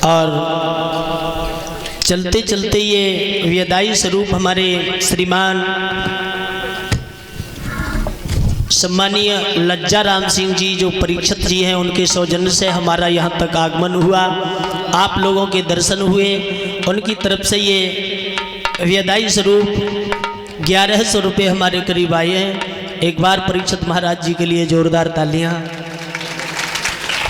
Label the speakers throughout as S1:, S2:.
S1: और चलते चलते ये वेदाई स्वरूप हमारे श्रीमान सम्मानीय लज्जा राम सिंह जी जो परीक्षित जी हैं, उनके सौजन्य से हमारा यहाँ तक आगमन हुआ, आप लोगों के दर्शन हुए। उनकी तरफ से ये वेदाई स्वरूप 1100 रुपये हमारे करीब आए हैं। एक बार परीक्षित महाराज जी के लिए जोरदार तालियां।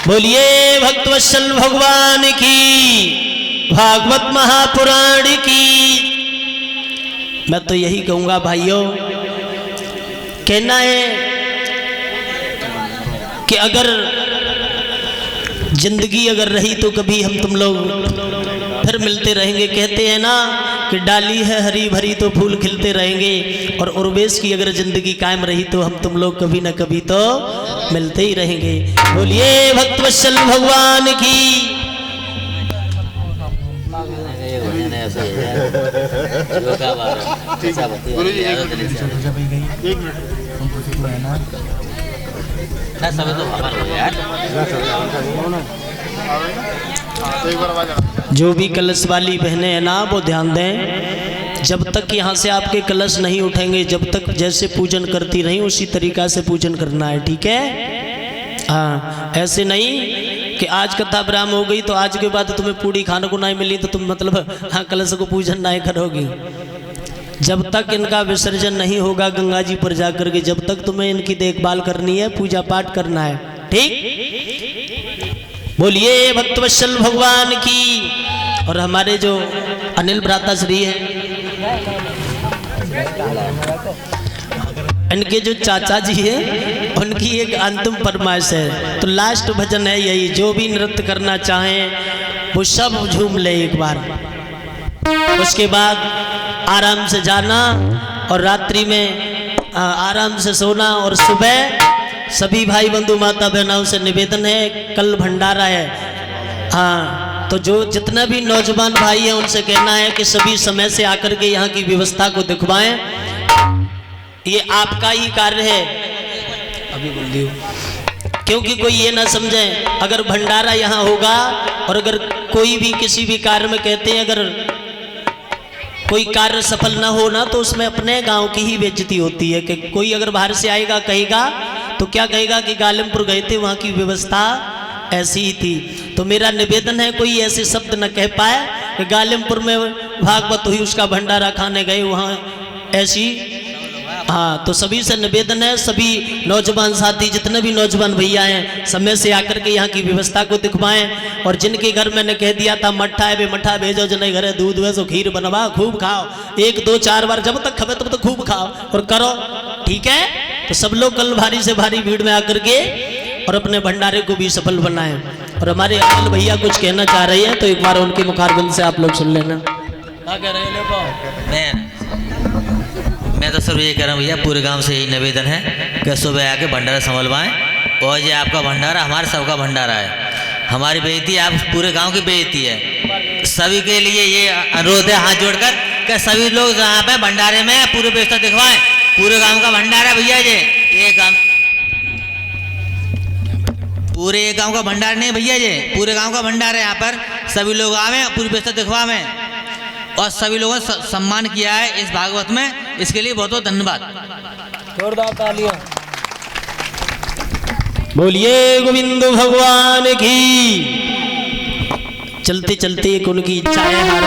S1: बोलिए भक्तवत्सल भगवान की, भागवत महापुराण की। मैं तो यही कहूँगा भाइयों, कहना है कि अगर जिंदगी अगर रही तो कभी हम तुम लोग फिर मिलते रहेंगे। कहते हैं ना कि डाली है हरी भरी तो फूल खिलते रहेंगे, और उर्वेश की अगर जिंदगी कायम रही तो हम तुम लोग कभी ना कभी तो मिलते ही रहेंगे। बोलिए भक्तवत्सल भगवान की। जो भी कलश वाली बहनें हैं ना, वो ध्यान दें, जब तक यहाँ से आपके कलश नहीं उठेंगे, जब तक जैसे पूजन करती रही उसी तरीका से पूजन करना है, ठीक है? हाँ, ऐसे नहीं कि आज कथा ब्राह्म हो गई तो आज के बाद तुम्हें पूड़ी खाने को नहीं मिली तो तुम मतलब हाँ कलश को पूजन नहीं करोगी। जब तक इनका विसर्जन नहीं होगा गंगा जी पर जाकर के, जब तक तुम्हें इनकी देखभाल करनी है, पूजा पाठ करना है, ठीक? बोलिए भक्तवत्सल भगवान की। और हमारे जो अनिल भ्राता श्री है, इनके जो चाचा जी हैं, उनकी एक अंतिम फरमाइश है, तो लास्ट भजन है यही, जो भी नृत्य करना चाहें वो सब झूम ले एक बार, उसके बाद आराम से जाना और रात्रि में आराम से सोना। और सुबह सभी भाई बंधु माता बहनों से निवेदन है, कल भंडारा है, हाँ, तो जो जितना भी नौजवान भाई हैं उनसे कहना है कि सभी समय से आकर के यहाँ की व्यवस्था को दिखवाएं। ये आपका ही कार्य है, अभी बोल दियो, क्योंकि कोई ये ना समझे अगर भंडारा यहाँ होगा और अगर कोई भी किसी भी कार्य में कहते हैं अगर कोई कार्य सफल ना हो ना, तो उसमें अपने गांव की ही बेइज्जती होती है। कि कोई अगर बाहर से आएगा कहेगा तो क्या कहेगा कि गालिमपुर गए थे, वहाँ की व्यवस्था ऐसी ही थी। तो मेरा निवेदन है कोई ऐसे शब्द न कह पाए कि गालिमपुर में भागवत हुई उसका भंडारा खाने गए वहाँ ऐसी। हाँ, तो सभी से निवेदन है, सभी नौजवान साथी जितने भी नौजवान भैया हैं समय से आकर के यहाँ की व्यवस्था को दिखवाएं। और जिनके घर मैंने कह दिया था मट्ठा है वे मट्ठा भेजो, जिन्हें घर दूध है सो खीर बनवा, खूब खाओ, 1 2 4 बार जब तक खबे तब तक खूब खाओ और करो, ठीक है? तो सब लोग कल भारी से भारी भीड़ में आकर के और अपने भंडारे को भी सफल बनाएं। और हमारे अनिल भैया कुछ कहना चाह रहे हैं तो एक बार उनके मुखारबिंद से आप लोग सुन लेना। क्या कह रहे हैं?
S2: मैं तो सर ये कह रहा हूँ भैया, पूरे गांव से यही निवेदन है कि सुबह आके भंडारा संभलवाएं। और ये आपका भंडारा हमारे सबका भंडारा है, हमारी बेइज्जती आप पूरे गांव की बेइज्जती है। सभी के लिए ये अनुरोध है हाथ जोड़कर कि सभी लोग यहाँ पे भंडारे में पूरी व्यवस्था दिखवाएं। पूरे गांव का भंडारा भैया जी, ये गांव पूरे गांव का भंडार नहीं भैया जी, पूरे गांव का भंडार है। यहाँ पर सभी लोग आवे, पूरी व्यवस्था दिखवावें और सभी लोगों ने सम्मान किया है इस भागवत में, इसके लिए बहुत बहुत धन्यवाद।
S1: जोरदार तालियां। बोलिए गोविंद भगवान की। चलते चलते एक उनकी इच्छा है।